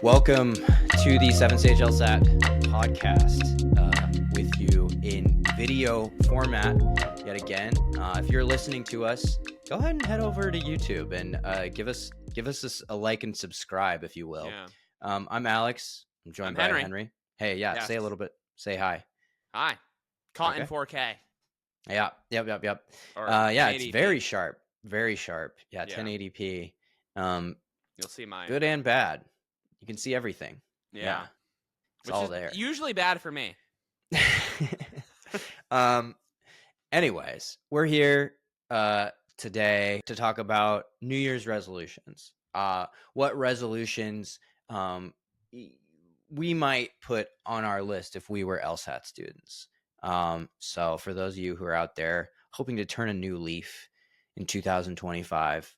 Welcome to the 7Sage LSAT Podcast with you in video format yet again. If you're listening to us, go ahead and head over to YouTube and give us a like and subscribe, if you will. Yeah. I'm Alex. I'm joined by Henry. Hey, yeah, Yes. say a little bit. Say hi. Hi. Caught in Okay. 4K. Yeah, yep. Or Yeah, it's 1080p. very sharp. Very sharp. Yeah, Yeah. 1080p. You'll see mine. Good and bad. You can see everything. Yeah. It's Which all is there. usually bad for me. Anyways, we're here today to talk about New Year's resolutions. What resolutions we might put on our list if we were LSAT students. So for those of you who are out there hoping to turn a new leaf in 2025,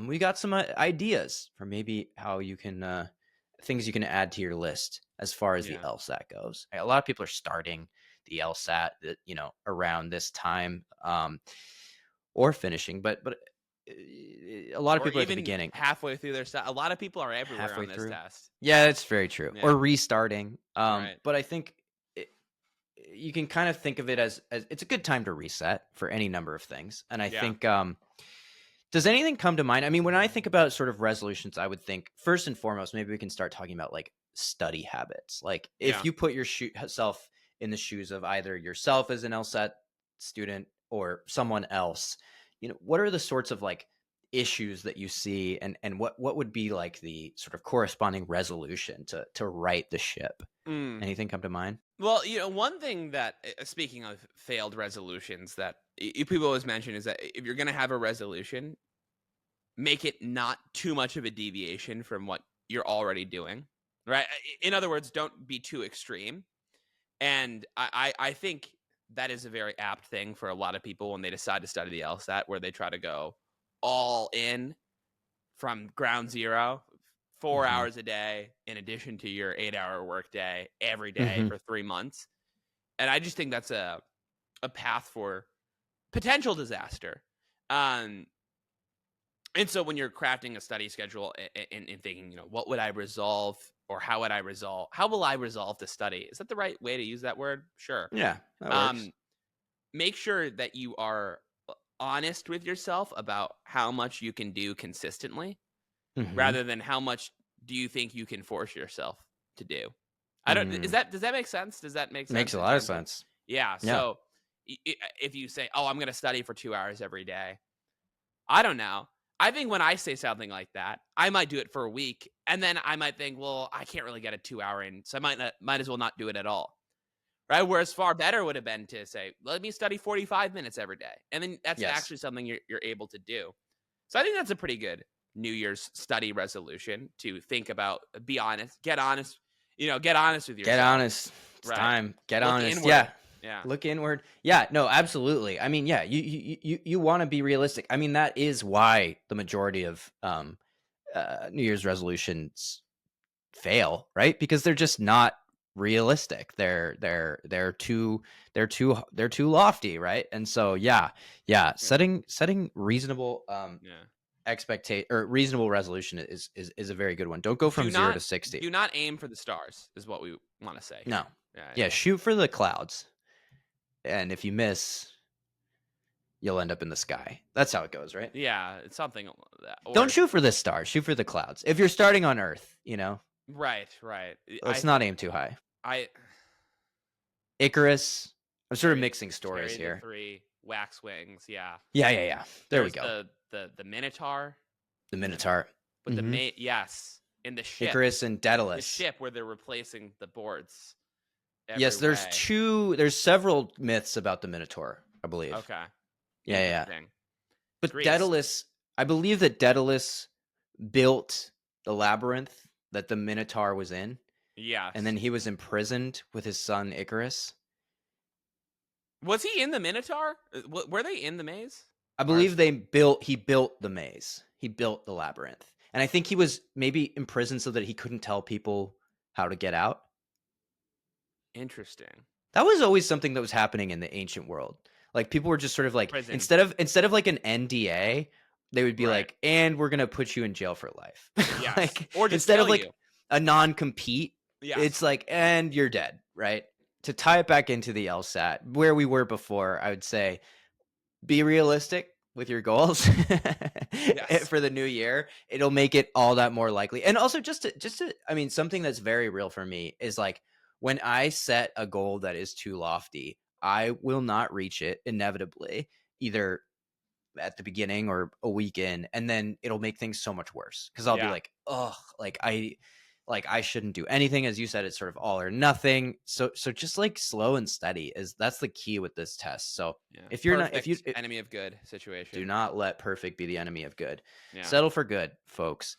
we got some ideas for maybe how you can things you can add to your list as far as the LSAT goes. A lot of people are starting the LSAT, around this time, or finishing, but a lot of people are at the beginning, halfway through their stuff. A lot of people are everywhere halfway on this through. test. Yeah, that's very true. Yeah. Or restarting. Right. But I think you can kind of think of it as it's a good time to reset for any number of things. And I think, does anything come to mind? I mean, when I think about sort of resolutions, I would think first and foremost, maybe we can start talking about like study habits. Like if you put yourself in the shoes of either yourself as an LSAT student or someone else, what are the sorts of like issues that you see, and what would be like the sort of corresponding resolution to right the ship? Anything come to mind? Well, one thing that, speaking of failed resolutions, that people always mention is that if you're going to have a resolution, make it not too much of a deviation from what you're already doing, right? In other words, don't be too extreme. And I think that is a very apt thing for a lot of people when they decide to study the LSAT, where they try to go all in from ground zero, 4 hours a day, in addition to your 8-hour workday every day for 3 months. And I just think that's a path for potential disaster. And so when you're crafting a study schedule and thinking, what would I resolve, or how will I resolve the study? Is that the right way to use that word? Sure. Yeah. That works. Make sure that you are honest with yourself about how much you can do consistently, rather than how much do you think you can force yourself to do. Does that make sense? Does that make sense? Makes a lot of sense. Yeah. So if you say, I'm going to study for 2 hours every day, I don't know. I think when I say something like that, I might do it for a week, and then I might think, well, I can't really get a 2 hour in, so I might as well not do it at all. Right? Whereas far better would have been to say, let me study 45 minutes every day. And then that's actually something you're able to do. So I think that's a pretty good New Year's study resolution, to think about. Be honest, get honest, get honest with yourself. Get honest. It's time. Get honest. Inward. Yeah. Look inward. Yeah, no, absolutely. I mean, you want to be realistic. I mean, that is why the majority of New Year's resolutions fail, right? Because they're just not realistic. They're too lofty, right? And so setting reasonable expectation or reasonable resolution is a very good one. Don't go from 0 to 60. Do not aim for the stars, is what we want to say. No. Yeah, shoot for the clouds. And if you miss, you'll end up in the sky. That's how it goes, right? Yeah, it's something like that. Don't shoot for the stars. Shoot for the clouds. If you're starting on Earth, Right. Let's not aim too high. Icarus. I'm sort of mixing stories here. 3 wax wings. Yeah. Yeah. There we go. The Minotaur. The Minotaur. With in the ship. Icarus and Daedalus. The ship where they're replacing the boards. Yes, there's several myths about the Minotaur, I believe. Okay. Yeah. But Daedalus, I believe that Daedalus built the labyrinth that the Minotaur was in. Yeah. And then he was imprisoned with his son Icarus. Was he in the Minotaur? Were they in the maze? I believe he built the maze. He built the labyrinth. And I think he was maybe imprisoned so that he couldn't tell people how to get out. Interesting. That was always something that was happening in the ancient world. Like people were just sort of like, prison. instead of like an NDA, they would be like, and we're going to put you in jail for life. Yes. Like, or just instead of kill like, you. a non-compete, Yeah. it's like, and you're dead, right? To tie it back into the LSAT, where we were before, I would say be realistic with your goals Yes. for the new year. It'll make it all that more likely. And also just to, I mean, something that's very real for me is like when I set a goal that is too lofty, I will not reach it inevitably, either at the beginning or a week in, and then it'll make things so much worse because I'll be like, oh, like I shouldn't do anything. As you said, it's sort of all or nothing. So just like slow and steady that's the key with this test. So if you're perfect, not, if you enemy of good situation, do not let perfect be the enemy of good. Settle for good, folks.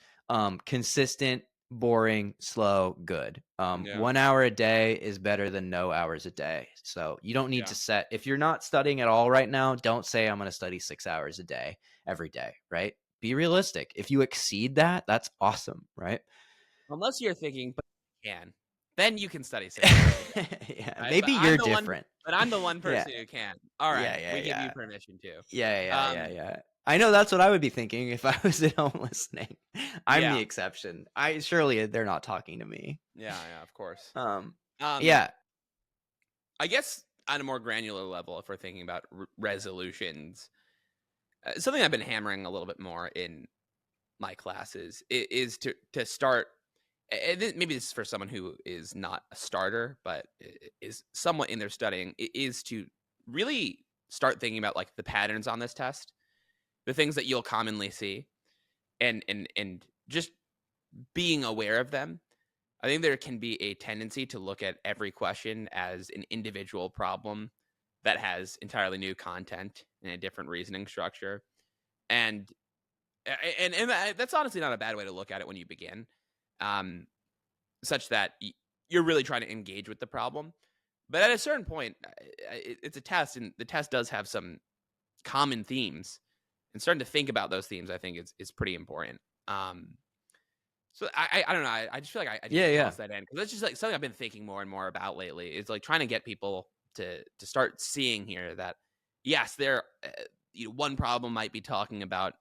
Consistent, boring, slow, good. 1 hour a day is better than no hours a day. So you don't need to set, if you're not studying at all right now, don't say I'm going to study 6 hours a day every day, right? Be realistic. If you exceed that, that's awesome, right? Unless you're thinking, but you can. Then you can study 6 hours a day. Yeah, right? maybe you're different. But I'm the one person who can. All right, we give you permission to. Yeah. I know that's what I would be thinking if I was at home listening. I'm the exception. Surely they're not talking to me. Yeah, of course. Yeah. I guess on a more granular level, if we're thinking about resolutions, something I've been hammering a little bit more in my classes is to start. Maybe this is for someone who is not a starter, but is somewhat in their studying, is to really start thinking about like the patterns on this test, the things that you'll commonly see, and just being aware of them. I think there can be a tendency to look at every question as an individual problem that has entirely new content and a different reasoning structure. And that's honestly not a bad way to look at it when you begin, such that you're really trying to engage with the problem. But at a certain point, it's a test, and the test does have some common themes. And starting to think about those themes, I think, is pretty important. So I don't know. I just feel like I need to toss that in, because that's just like something I've been thinking more and more about lately. Is like trying to get people to start seeing here that yes, there one problem might be talking about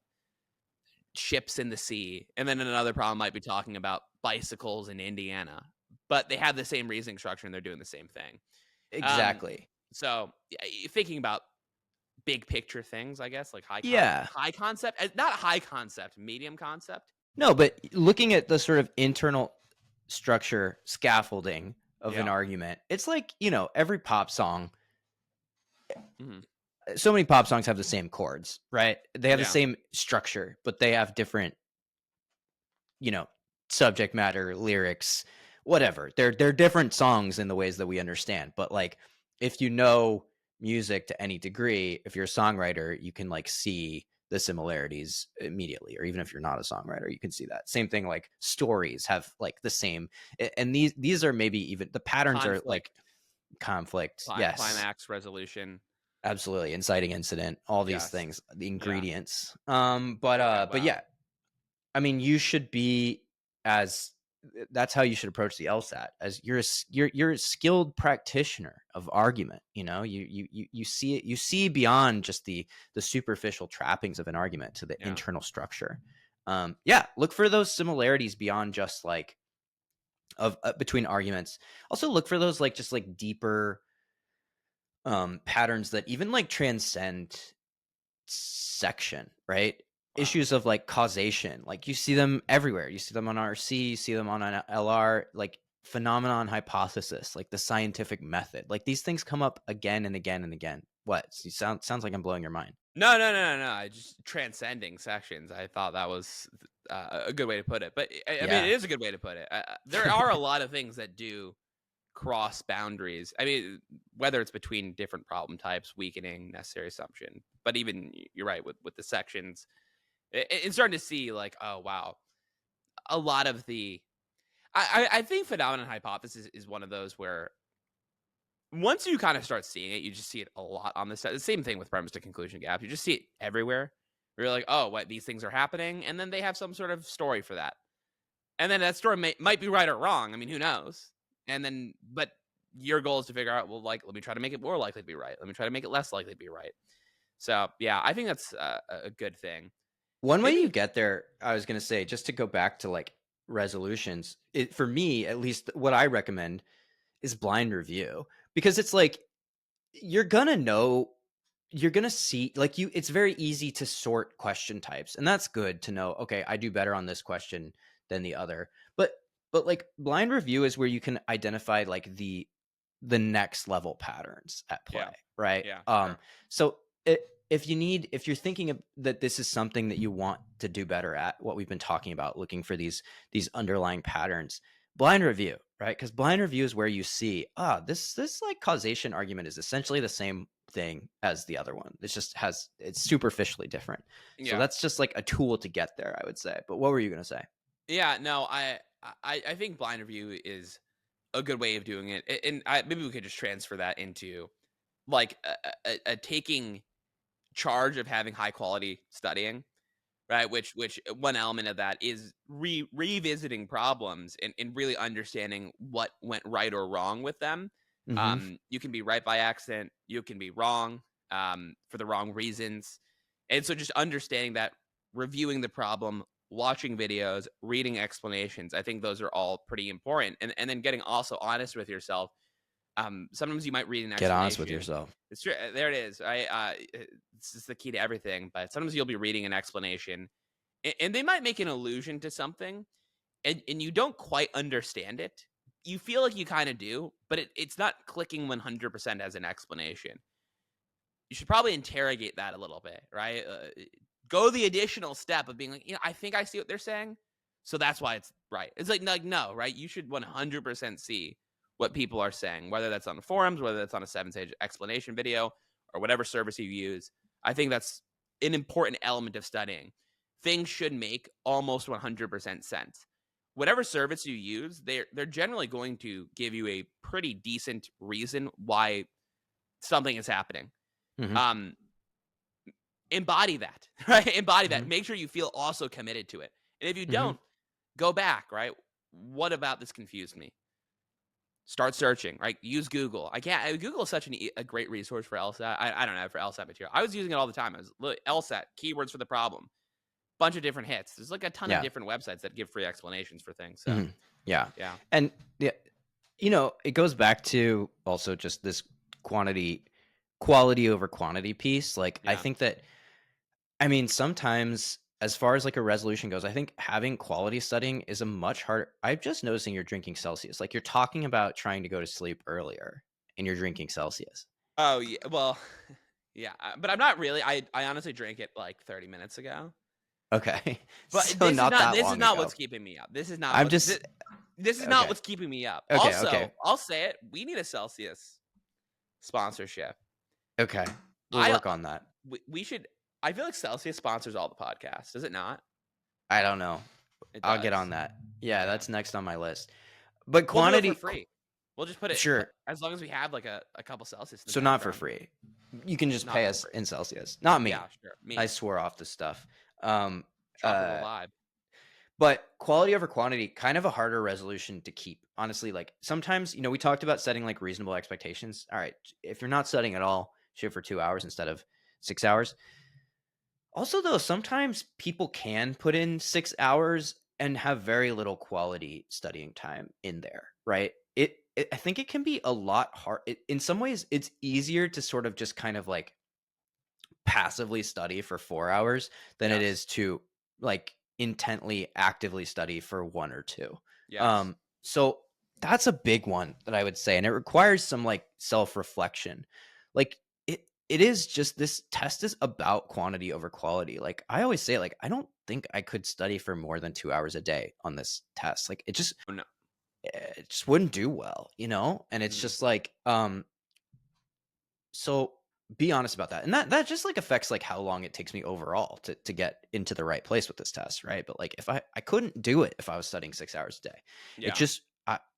ships in the sea, and then another problem might be talking about bicycles in Indiana, but they have the same reasoning structure and they're doing the same thing. Exactly. So thinking about big picture things, I guess, like high concept, not high concept, medium concept. No, but looking at the sort of internal structure scaffolding of an argument, it's like, every pop song, so many pop songs have the same chords, right? They have the same structure, but they have different, subject matter, lyrics, whatever. They're different songs in the ways that we understand. But like, if you know music to any degree, if you're a songwriter, you can like see the similarities immediately. Or even if you're not a songwriter, you can see that. Same thing, like stories have like the same, and these are maybe even the patterns are like conflict, climax, resolution, absolutely, inciting incident, all these things, the ingredients. But yeah, I mean, you should be that's how you should approach the LSAT, as you're a skilled practitioner of argument. You see it, you see beyond just the superficial trappings of an argument to the internal structure. Look for those similarities beyond just like between arguments. Also look for those like just like deeper patterns that even like transcend section, right? Issues of like causation, like you see them everywhere. You see them on RC, you see them on an LR, like phenomenon hypothesis, like the scientific method. Like these things come up again and again and again. What? Sounds like I'm blowing your mind. No. I just transcending sections. I thought that was a good way to put it. But I mean, it is a good way to put it. There are a lot of things that do cross boundaries. I mean, whether it's between different problem types, weakening, necessary assumption, but even you're right with the sections. It's starting to see like, oh wow, a lot of the I think phenomenon hypothesis is one of those where once you kind of start seeing it, you just see it a lot on this. The same thing with premise to conclusion gaps. You just see it everywhere. You're like, oh, what, these things are happening, and then they have some sort of story for that, and then that story might be right or wrong. I mean, who knows? And then, but your goal is to figure out, well, like, let me try to make it more likely to be right. Let me try to make it less likely to be right. So yeah, I think that's a good thing. One way you get there, I was going to say, just to go back to like resolutions, for me, at least what I recommend is blind review, because it's like, you're going to see, like, it's very easy to sort question types, and that's good to know. Okay, I do better on this question than the other. But like, blind review is where you can identify like the next level patterns at play, Yeah. right? Yeah. Sure. So if you're thinking that this is something that you want to do better at, what we've been talking about, looking for these underlying patterns, blind review, right? Because blind review is where you see, this like causation argument is essentially the same thing as the other one. It's superficially different. So Yeah. that's just like a tool to get there, I would say. But what were you going to say? Yeah. No, I think blind review is a good way of doing it. And maybe we could just transfer that into like a taking charge of having high quality studying, right? Which one element of that is revisiting problems and really understanding what went right or wrong with them. Mm-hmm. You can be right by accident. You can be wrong for the wrong reasons. And so just understanding that, reviewing the problem, watching videos, reading explanations, I think those are all pretty important. And then getting also honest with yourself. Sometimes you might read an Get honest with explanation. yourself. It's true. There it is. This is the key to everything. But sometimes you'll be reading an explanation, and they might make an allusion to something, and you don't quite understand it. You feel like you kind of do, but it's not clicking 100% as an explanation. You should probably interrogate that a little bit, right? Go the additional step of being like, I think I see what they're saying, so that's why it's right. It's like no, right? You should 100% see what people are saying, whether that's on the forums, whether that's on a 7Sage explanation video, or whatever service you use. I think that's an important element of studying. Things should make almost 100% sense. Whatever service you use, they're generally going to give you a pretty decent reason why something is happening. Mm-hmm. Embody that, right? Embody that. Mm-hmm. Make sure you feel also committed to it. And if you Mm-hmm. don't, go back, right? What about this confused me? Start searching, right? Use Google. Google is such a great resource for LSAT. I don't know, for LSAT material. I was using it all the time. I was LSAT, keywords for the problem. Bunch of different hits. There's like a ton of Yeah. different websites that give free explanations for things. So Mm-hmm. Yeah. yeah. And yeah, it goes back to also just this quality over quantity piece. Like, I Yeah. think that, sometimes, as far as like a resolution goes, I think having quality studying is a much harder. I'm just noticing you're drinking Celsius. Like, you're talking about trying to go to sleep earlier and you're drinking Celsius. Oh yeah. Well, yeah. But I'm not really. I honestly drank it like 30 minutes ago. Okay. But So this is not ago. what's keeping me up. This is not. I'm just This is okay. not what's keeping me up. Okay, Also, okay. I'll say it. We need a Celsius sponsorship. Okay. We'll work on that. We should. I feel like Celsius sponsors all the podcasts. Does it not? I don't know. I'll get does. on that. Yeah, that's next on my list. But We'll do quantity it for free. We'll just put it. Sure. As long as we have like a couple Celsius. In the So not for background. free. You can just Not pay for us free. in Celsius. Not me. Yeah, sure. Me. I swore off the stuff. Tropical vibe. But quality over quantity, kind of a harder resolution to keep. Honestly, like, sometimes, we talked about setting like reasonable expectations. All right, if you're not studying at all, shoot for 2 hours instead of 6 hours. Also, though, sometimes people can put in 6 hours and have very little quality studying time in there, right? I think it can be a lot hard. In some ways, it's easier to sort of just kind of like passively study for 4 hours than it is to like intently, actively study for 1 or 2. Yes. So that's a big one that I would say, and it requires some like self-reflection. Like, it is just, this test is about quantity over quality. Like, I always say, like, I don't think I could study for more than 2 hours a day on this test. Like, it just wouldn't do well, and it's just like, so be honest about that. And that just like affects like how long it takes me overall to get into the right place with this test, right? But like, if I couldn't do it if I was studying 6 hours a day. It just,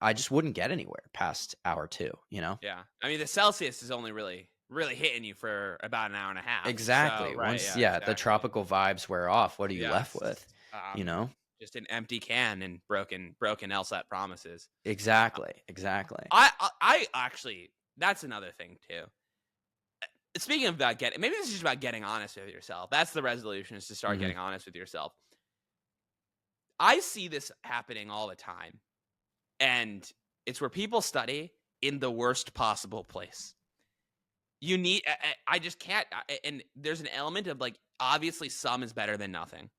I just wouldn't get anywhere past hour 2, Yeah. I mean, the Celsius is only really hitting you for about an hour and a half. Exactly. So, right, Once exactly. the tropical vibes wear off, what are you left with? Just an empty can and broken LSAT promises. Exactly. I actually, that's another thing too. Speaking of about maybe this is just about getting honest with yourself. That's the resolution, is to start getting honest with yourself. I see this happening all the time, and it's where people study in the worst possible place. You need, I just can't, and there's an element of like, obviously some is better than nothing.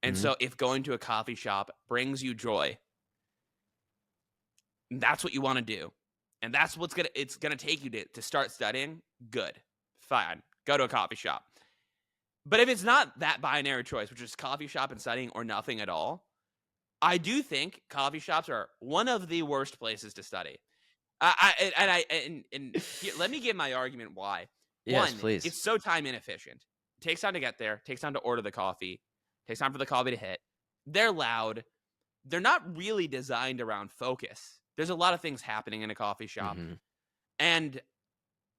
And Mhm. so if going to a coffee shop brings you joy, that's what you want to do. And that's it's gonna take you to start studying. Good. Fine. Go to a coffee shop. But if it's not that binary choice, which is coffee shop and studying or nothing at all, I do think coffee shops are one of the worst places to study. Let me give my argument why. Yes, One, please. it's so time inefficient. It takes time to get there. Takes time to order the coffee. Takes time for the coffee to hit. They're loud. They're not really designed around focus. There's a lot of things happening in a coffee shop, Mhm. and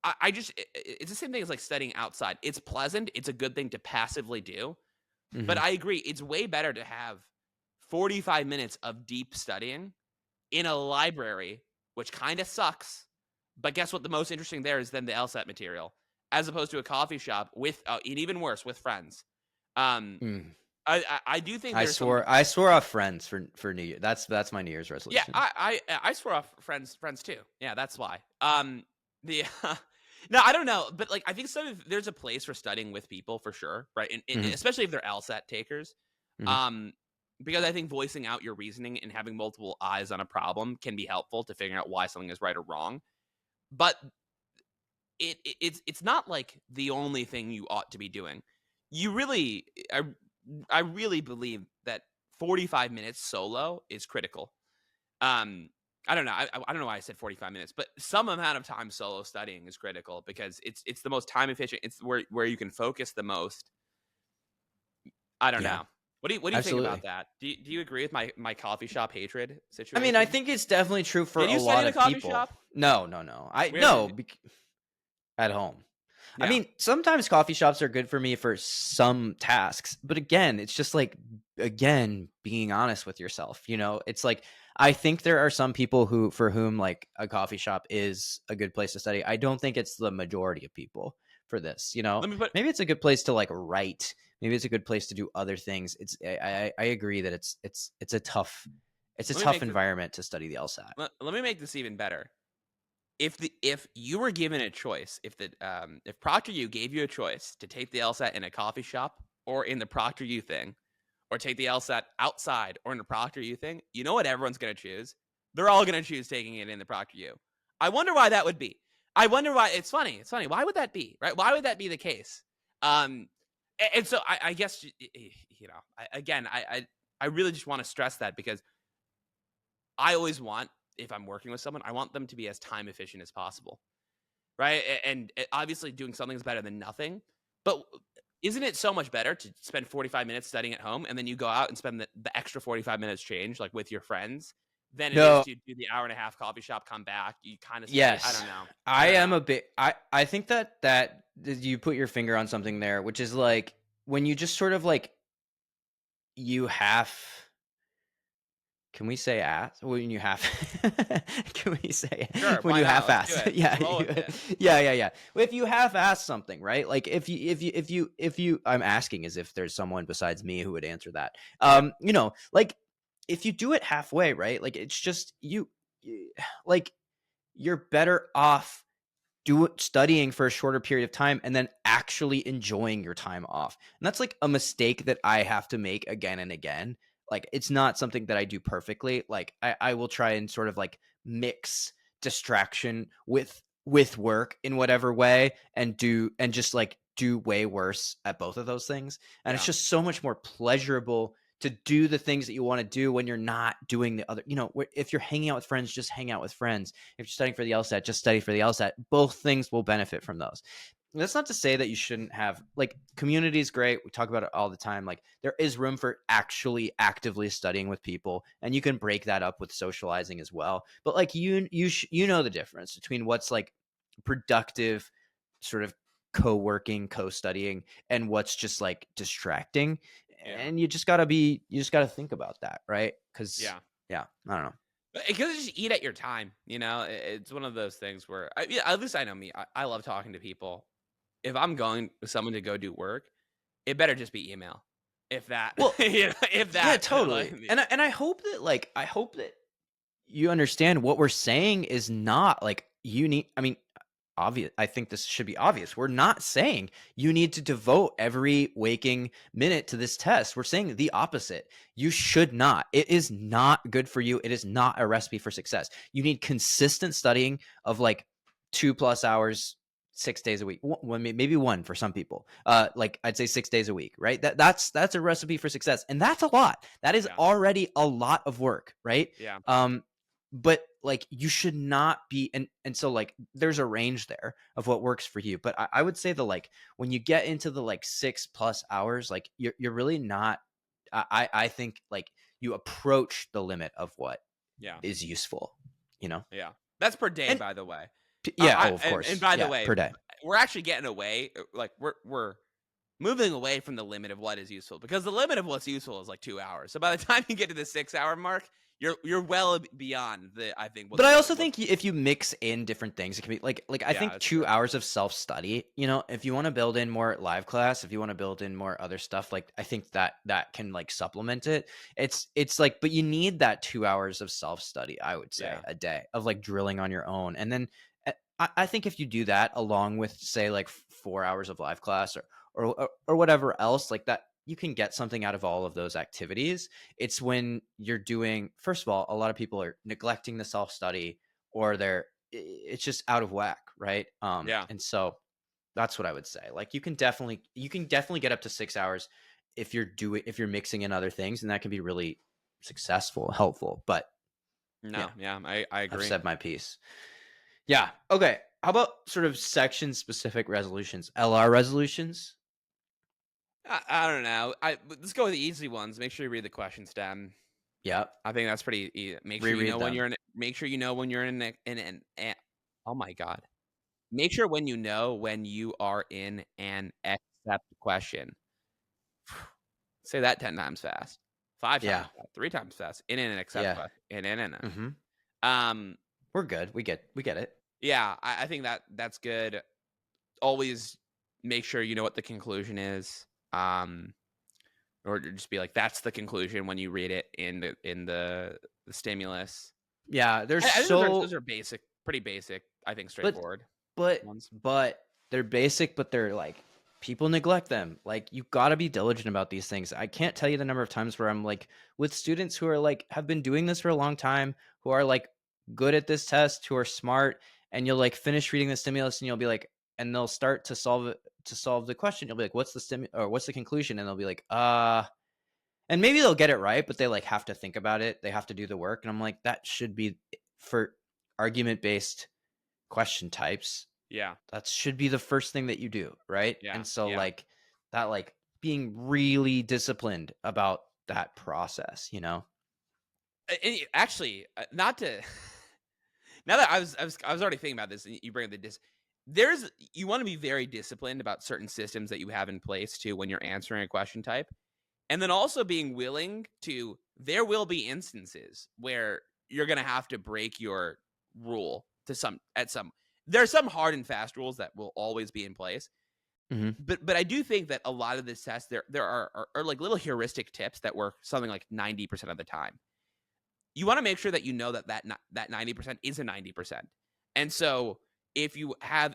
it's the same thing as like studying outside. It's pleasant. It's a good thing to passively do, but Mhm. I agree. It's way better to have 45 minutes of deep studying in a library, which kind of sucks. But guess what? The most interesting there is then the LSAT material, as opposed to a coffee shop with, and even worse, with friends. Um, Mm. I do think I there's some. swore off friends for New Year. That's my New Year's Yeah, resolution. I swear off friends too. Yeah, that's why. The no, I don't know, but like I think there's a place for studying with people for sure, right? And Mhm. especially if they're LSAT takers. Mhm. Um, because I think voicing out your reasoning and having multiple eyes on a problem can be helpful to figuring out why something is right or wrong. But it's not like the only thing you ought to be doing. You really, I really believe that 45 minutes solo is critical. I don't know. I don't know why I said 45 minutes, but some amount of time solo studying is critical because it's the most time efficient. It's where you can focus the most. I don't Yeah, know. What do you think about absolutely. that? Do you agree with my coffee shop hatred I mean, I situation? think it's definitely true for Did a you study lot in a of coffee people. shop? No, no, no. I Where did no you? at home. I Yeah. mean, sometimes coffee shops are good for me for some tasks, but again, it's just like being honest with yourself, It's like I think there are some people for whom like a coffee shop is a good place to study. I don't think it's the majority of people for this. Let me put Maybe it's a good place to like write. Maybe it's a good place to do other things. I agree that it's a tough let me make environment to study the LSAT. let me make this even better. If you were given a choice, if Proctor U gave you a choice to take the LSAT in a coffee shop or in the Proctor U thing, or take the LSAT outside or in the Proctor U thing, you know what everyone's going to choose? They're all going to choose taking it in the Proctor U. I wonder why that would be. I wonder why. It's funny. It's funny. Why would that be? Right? Why would that be the case? Um, and so I guess I really just want to stress that because I always want, if I'm working with someone, I want them to be as time efficient as possible, right? And obviously doing something is better than nothing, but isn't it so much better to spend 45 minutes studying at home and then you go out and spend the extra 45 minutes change like with your friends than it is No, to do the hour and a half coffee shop, come back, you kind of study. I yes. don't know. I I don't am know. a bit I think that you put your finger on something there, which is like when you just sort of like you have can we say ass? When you have can we say Sure, when why you not? half Let's do ass? it. Yeah. Let's roll with it. Yeah. If you half ass something, right? Like if you I'm asking as if there's someone besides me who would answer that. Like if you do it halfway, right? Like it's just like you're better off studying for a shorter period of time and then actually enjoying your time off. And that's like a mistake that I have to make again and again. Like it's not something that I do perfectly. Like I will try and sort of like mix distraction with work in whatever way and just like do way worse at both of those things. And it's Yeah. just so much more pleasurable to do the things that you want to do when you're not doing the other, if you're hanging out with friends, just hang out with friends. If you're studying for the LSAT, just study for the LSAT. Both things will benefit from those. That's not to say that you shouldn't have like community is great. We talk about it all the time. Like there is room for actually actively studying with people, and you can break that up with socializing as well. But like you know the difference between what's like productive, sort of co-working, co-studying, and what's just like distracting. Yeah. And you just gotta think about that, right? Because Yeah. yeah, I don't know. Because just eat at your time, It's one of those things where, yeah, at least I know me. I love talking to people. If I'm going with someone to go do work, it better just be email. if that. Well, If yeah, that. totally. And I hope that you understand what we're saying is not like you need. I mean, obvious. I think this should be obvious. We're not saying you need to devote every waking minute to this test. We're saying the opposite. You should not. It is not good for you. It is not a recipe for success. You need consistent studying of like 2+ hours, 6 days a week. Maybe one for some people. Like I'd say 6 days a week, right? That's a recipe for success, and that's a lot. That is already a lot of work, right? Yeah. But like you should not be, and so like there's a range there of what works for you. But I would say like when you get into the like 6+ hours, like you're really not. I think like you approach the limit of what is useful. Yeah. That's per day, And by the way. yeah, of course. And by the Yeah, way, per day. we're actually getting away. Like we're moving away from the limit of what is useful, because the limit of what's useful is like 2 hours. So by the time you get to the 6-hour mark, you're well beyond the, I think. But I also think if you mix in different things, it can be like I think 2 true. hours of self-study, if you want to build in more live class, if you want to build in more other stuff, like I think that can like supplement it. It's like, but you need that 2 hours of self-study, I would say, a day of like drilling on your own. And then I think if you do that along with say like 4 hours of live class or whatever else like that, you can get something out of all of those activities. It's when you're doing, first of all, a lot of people are neglecting the self-study, or it's just out of whack, right? And so that's what I would say. Like you can definitely get up to 6 hours if you're mixing in other things, and that can be really successful, helpful. But I agree. I've said my piece. Yeah. Okay. How about sort of section specific resolutions, LR resolutions? I don't know. Let's go with the easy ones. Make sure you read the question stem. Yeah, I think that's pretty easy. Make sure you know when you're in. Make sure you know when you're in an. Oh my god! Make sure when you are in an accept question. Say that 10 times fast. 5 times fast. 3 times fast. In an accept question. In. We're good. We get it. Yeah, I think that's good. Always make sure you know what the conclusion is. Or just be like, that's the conclusion when you read it in the stimulus. Yeah, those are basic, pretty basic. I think straightforward. But they're basic, but they're like people neglect them. Like you got to be diligent about these things. I can't tell you the number of times where I'm like with students who are like have been doing this for a long time, who are like good at this test, who are smart, and you'll like finish reading the stimulus and you'll be like, and they'll start to solve the question. You'll be like, what's the conclusion? And they'll be like, and maybe they'll get it right, but they like have to think about it. They have to do the work. And I'm like, that should be for argument-based question types. Yeah. That should be the first thing that you do. Right. Yeah. And so like that, like being really disciplined about that process, Actually, not to, now that I was already thinking about this, and you bring up you want to be very disciplined about certain systems that you have in place too when you're answering a question type. And then also being willing to, there will be instances where you're going to have to break your rule there are some hard and fast rules that will always be in place. Mm-hmm. But I do think that a lot of this test, there are like little heuristic tips that work something like 90% of the time. You want to make sure that you know that 90% is a 90%. And so if you have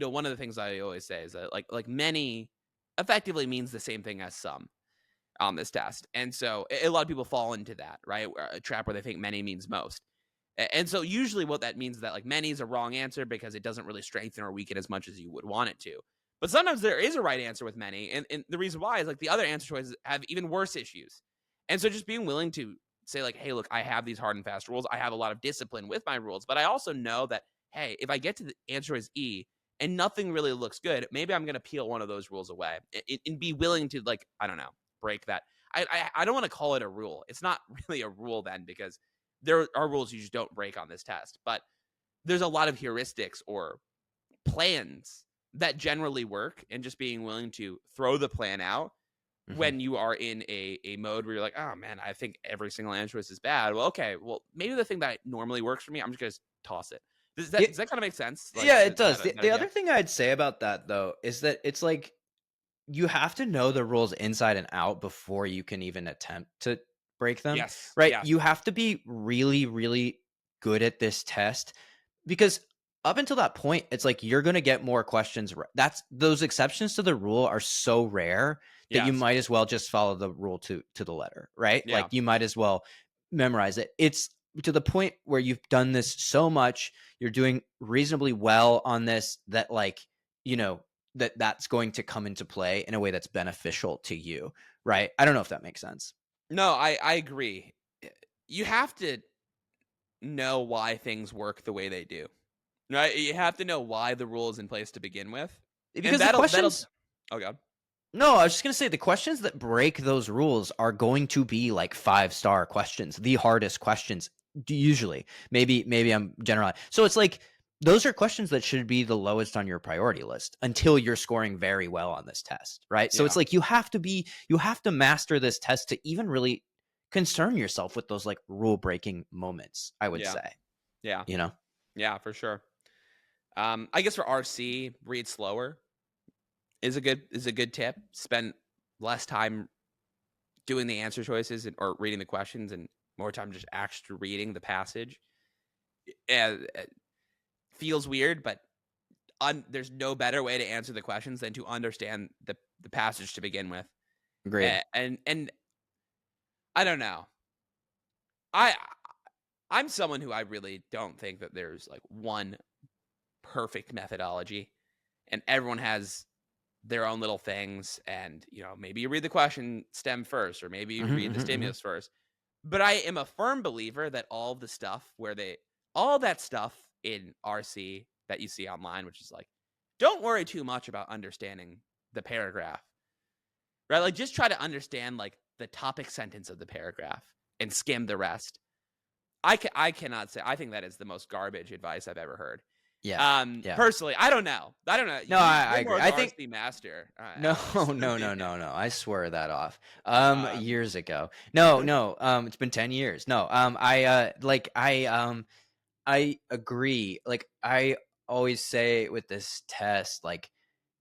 one of the things I always say is that like many effectively means the same thing as some on this test. And so a lot of people fall into that, right? A trap where they think many means most. And so usually what that means is that like many is a wrong answer because it doesn't really strengthen or weaken as much as you would want it to. But sometimes there is a right answer with many. And the reason why is like the other answer choices have even worse issues. And so just being willing to say like, hey, look, I have these hard and fast rules. I have a lot of discipline with my rules, but I also know that, hey, if I get to the answer as E and nothing really looks good, maybe I'm going to peel one of those rules away and be willing to like, I don't know, break that. I don't want to call it a rule. It's not really a rule then, because there are rules you just don't break on this test, but there's a lot of heuristics or plans that generally work, and just being willing to throw the plan out when you are in a mode where you're like, oh man, I think every single answer is bad. Well, okay, well maybe the thing that normally works for me, I'm just going to toss it. Does that kind of make sense? Like, yeah, it does. The other thing I'd say about that though is that it's like you have to know the rules inside and out before you can even attempt to break them, Yes. right? Yes. You have to be really, really good at this test because up until that point, it's like you're going to get more questions. That's those exceptions to the rule are so rare that you Yes. might as well just follow the rule to the letter, right? Yeah. Like you might as well memorize it. It's to the point where you've done this so much, you're doing reasonably well on this that like, you know, that's going to come into play in a way that's beneficial to you, right? I don't know if that makes sense. No, I agree. You have to know why things work the way they do. Right? You have to know why the rule is in place to begin with. And Because the that'll questions oh god. No, I was just going to say the questions that break those rules are going to be like 5-star questions, the hardest questions usually. Maybe I'm generalizing. So it's like those are questions that should be the lowest on your priority list until you're scoring very well on this test, right? So it's Yeah. like you have to master this test to even really concern yourself with those like rule breaking moments, I would Yeah. say. Yeah. You know? Yeah, for sure. I guess for RC, read slower is a good tip. Spend less time doing the answer choices or reading the questions and more time just actually reading the passage. It feels weird, but there's no better way to answer the questions than to understand the passage to begin with. Agreed. And I don't know. I I'm someone who I really don't think that there's like one perfect methodology, and everyone has their own little things. And maybe you read the question stem first, or maybe you read the stimulus first. But I am a firm believer that all that stuff in RC that you see online, which is like, don't worry too much about understanding the paragraph, right? Like just try to understand like the topic sentence of the paragraph and skim the rest. I cannot say, I think that is the most garbage advice I've ever heard. Yeah. Personally, I don't know. No, You're I more agree. of I the think RC master, no, Alex. no. I swear that off. Um, Years ago. No. It's been 10 years. No. I agree. Like I always say with this test, like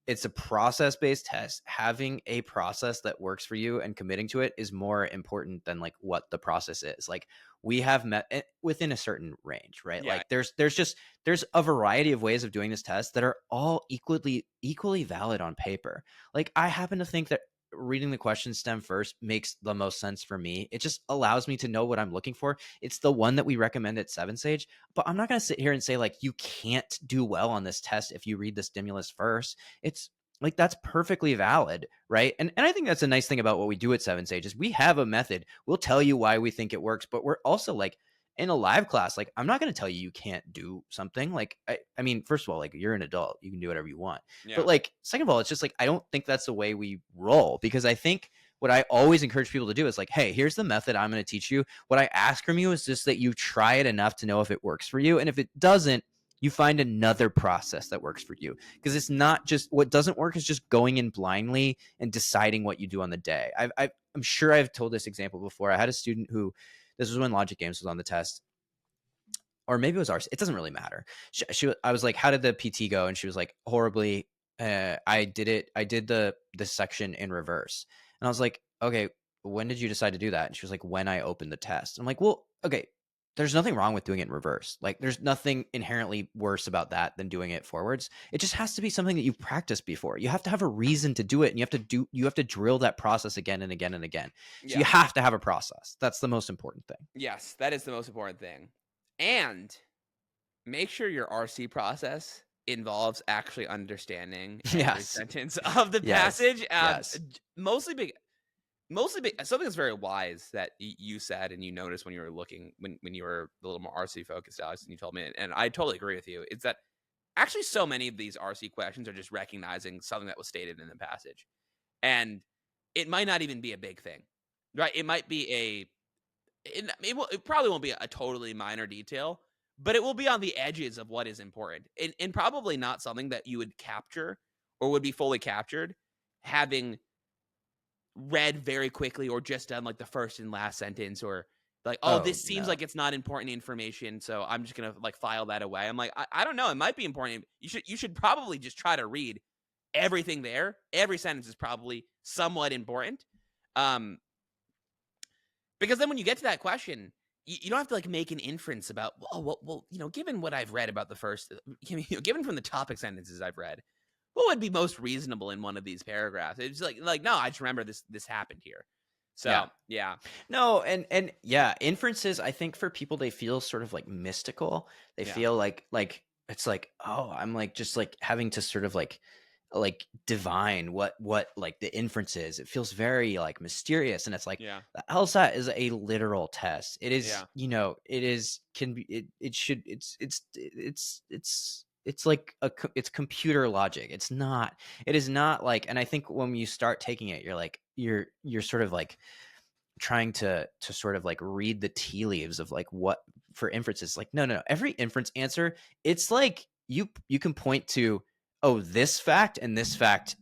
it's a process-based test. Having a process that works for you and committing to it is more important than like what the process is. Like we have met within a certain range, right? yeah, Like there's a variety of ways of doing this test that are all equally valid on paper. Like I happen to think that reading the question stem first makes the most sense for me. It just allows me to know what I'm looking for. It's the one that we recommend at 7Sage, but I'm not going to sit here and say like you can't do well on this test if you read the stimulus first. It's like that's perfectly valid, right? And I think that's a nice thing about what we do at 7Sage is we have a method. We'll tell you why we think it works, but we're also like in a live class, like I'm not going to tell you can't do something. Like I mean, first of all, like you're an adult, you can do whatever you want. yeah, But like second of all, it's just like I don't think that's the way we roll because I think what I always encourage people to do is like, hey, here's the method I'm going to teach you. What I ask from you is just that you try it enough to know if it works for you, and if it doesn't, you find another process that works for you, because it's not just what doesn't work is just going in blindly and deciding what you do on the day. I'm sure I've told this example before. I had a student who, this was when Logic Games was on the test, or maybe it was ours. It doesn't really matter. I was like, how did the PT go? And she was like, horribly. I did this section in reverse. And I was like, okay, when did you decide to do that? And she was like, when I opened the test. I'm like, well, okay, there's nothing wrong with doing it in reverse. Like there's nothing inherently worse about that than doing it forwards. It just has to be something that you've practiced before. You have to have a reason to do it, and you have to drill that process again and again and again. So you yeah. have to have a process. That's the most important thing. Yes, that is the most important thing. And make sure your RC process involves actually understanding every Yes. sentence of the Yes. passage. Yes. Mostly big. Something that's very wise that you said and you noticed when you were looking when you were a little more RC focused, Alex, and you told me, and I totally agree with you. It's that actually so many of these RC questions are just recognizing something that was stated in the passage, and it might not even be a big thing, right? It might be it probably won't be a totally minor detail, but it will be on the edges of what is important, and probably not something that you would capture or would be fully captured having read very quickly or just done like the first and last sentence, or like, this seems like it's not important information, so I'm just gonna like file that away. I'm like, I don't know, it might be important. You should probably just try to read everything there. Every sentence is probably somewhat important. Because then when you get to that question, you don't have to like make an inference about, well, given what I've read about the first, given from the topic sentences I've read, what would be most reasonable in one of these paragraphs? It's like no, I just remember this happened here. So yeah. No, and yeah, inferences, I think for people, they feel sort of like mystical. They feel like it's like, oh, I'm like just like having to sort of like divine what like the inference is. It feels very like mysterious, and it's like the LSAT is a literal test. It is, it is can be it should it's like it's computer logic. It is not like, and I think when you start taking it, you're like you're sort of like trying to sort of like read the tea leaves of like what for inferences. Like no, every inference answer, it's like you can point to, oh, this fact and this fact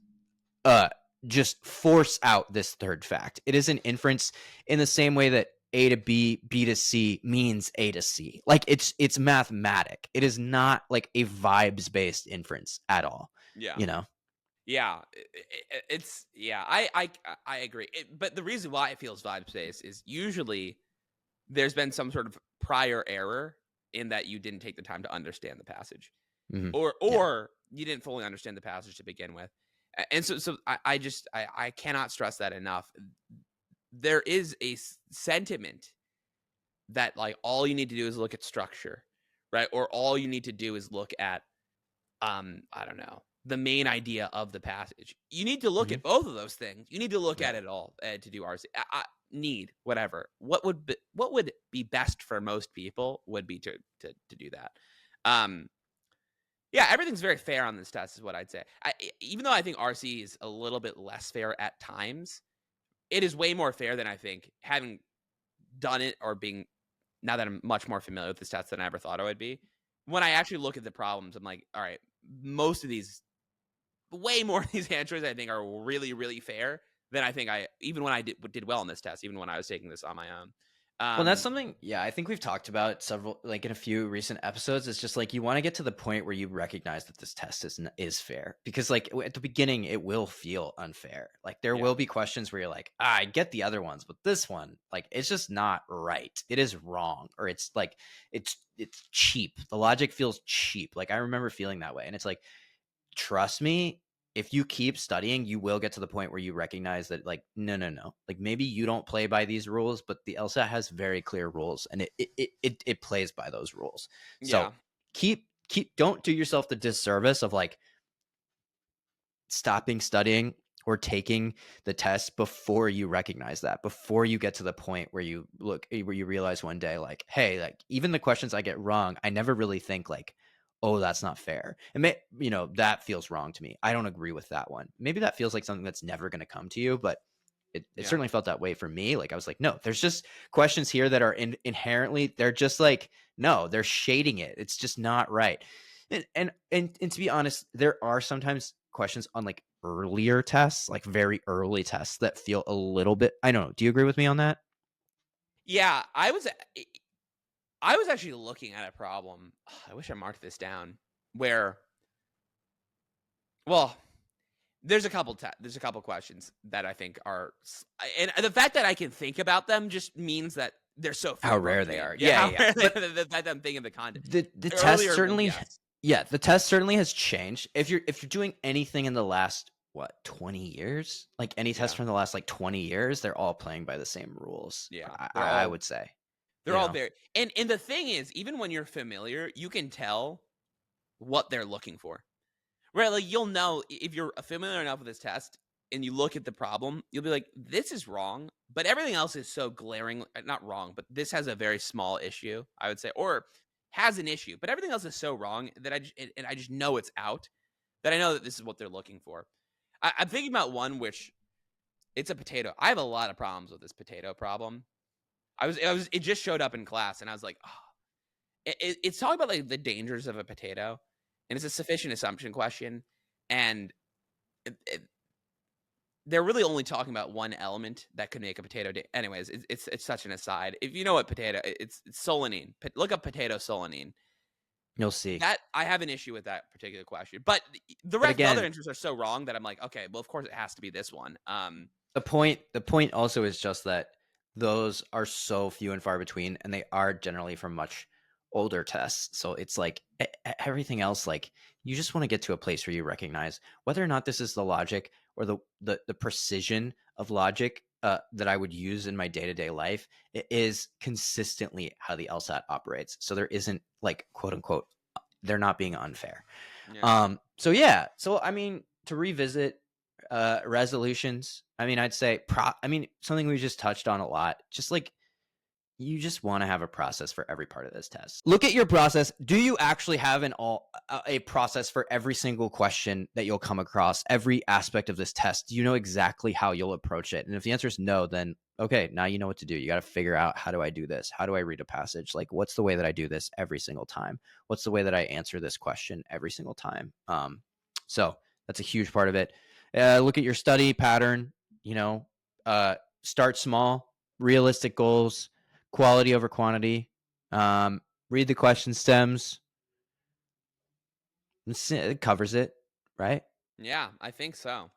just force out this third fact. It is an inference in the same way that A to B, B to C means A to C. Like it's mathematic. It is not like a vibes based inference at all. Yeah. Yeah, I agree. But the reason why it feels vibes based is usually there's been some sort of prior error in that you didn't take the time to understand the passage, or you didn't fully understand the passage to begin with. And so I cannot stress that enough. There is a sentiment that like all you need to do is look at structure, right? Or all you need to do is look at, I don't know, the main idea of the passage. You need to look at both of those things. You need to look at it all to do RC. Whatever. What would be best for most people would be to do that. Everything's very fair on this test is what I'd say. Even though I think RC is a little bit less fair at times, it is way more fair than I think, having done it or being, now that I'm much more familiar with this test than I ever thought I would be. When I actually look at the problems, I'm like, all right, most of these, way more of these answers I think are really, really fair than I think even when I did well on this test, even when I was taking this on my own. Well, that's something, I think we've talked about several, like in a few recent episodes. It's just like you want to get to the point where you recognize that this test is fair, because like at the beginning it will feel unfair. Like there will be questions where you're like, I get the other ones, but this one, like it's just not right. It is wrong, or it's like it's cheap. The logic feels cheap. Like I remember feeling that way, and it's like, trust me, if you keep studying, you will get to the point where you recognize that like, no. Like maybe you don't play by these rules, but the LSAT has very clear rules, and it plays by those rules. So don't do yourself the disservice of like stopping studying or taking the test before you recognize that, before you get to the point where you realize one day, like, hey, like even the questions I get wrong, I never really think like, oh, that's not fair. And that feels wrong to me. I don't agree with that one. Maybe that feels like something that's never going to come to you, but it certainly felt that way for me. Like I was like, no, there's just questions here that are inherently, they're just like, no, they're shading it. It's just not right. And to be honest, there are sometimes questions on like earlier tests, like very early tests, that feel a little bit, I don't know. Do you agree with me on that? Yeah, I was actually looking at a problem. I wish I marked this down. Where, well, there's a couple questions that I think are, and the fact that I can think about them just means that they're so how rare they are. Yeah. The fact that I'm thinking of the content. The test certainly, the test certainly has changed. If you're doing anything in the last 20 years, like any test from the last like 20 years, they're all playing by the same rules. Yeah, I would say. They're all very, and the thing is, even when you're familiar, you can tell what they're looking for, right? Like you'll know if you're familiar enough with this test and you look at the problem, you'll be like, this is wrong, but everything else is so glaring, not wrong, but this has a very small issue, I would say, or has an issue, but everything else is so wrong that I just know it's out, that I know that this is what they're looking for. I'm thinking about one, which it's a potato. I have a lot of problems with this potato problem. It just showed up in class, and I was like, oh. It's talking about like the dangers of a potato, and it's a sufficient assumption question, and they're really only talking about one element that could make a potato. Anyways, it's such an aside. If you know what potato, it's solanine. Look up potato solanine. You'll see. That I have an issue with that particular question, but the rest, the other answers are so wrong that I'm like, okay, well, of course it has to be this one. The point also is just that those are so few and far between, and they are generally from much older tests. So it's like everything else, like you just want to get to a place where you recognize whether or not this is the logic or the precision of logic that I would use in my day-to-day life. It is consistently how the LSAT operates. So there isn't like, quote unquote, they're not being unfair. Yeah. So I mean, to revisit resolutions, I mean, I'd say something we just touched on a lot, just like you just want to have a process for every part of this test. Look at your process. Do you actually have a process for every single question that you'll come across, every aspect of this test? Do you know exactly how you'll approach it? And if the answer is no, then okay, now you know what to do. You got to figure out, how do I do this? How do I read a passage? Like, what's the way that I do this every single time? What's the way that I answer this question every single time? So that's a huge part of it. Look at your study pattern, start small, realistic goals, quality over quantity. Read the question stems. It covers it, right? Yeah, I think so.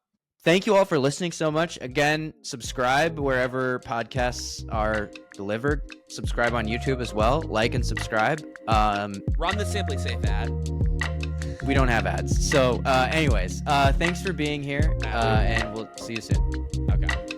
Thank you all for listening so much. Again, subscribe wherever podcasts are delivered. Subscribe on YouTube as well. Like and subscribe. Run the Simply Safe ad. We don't have ads. So anyways, thanks for being here, and we'll see you soon. Okay.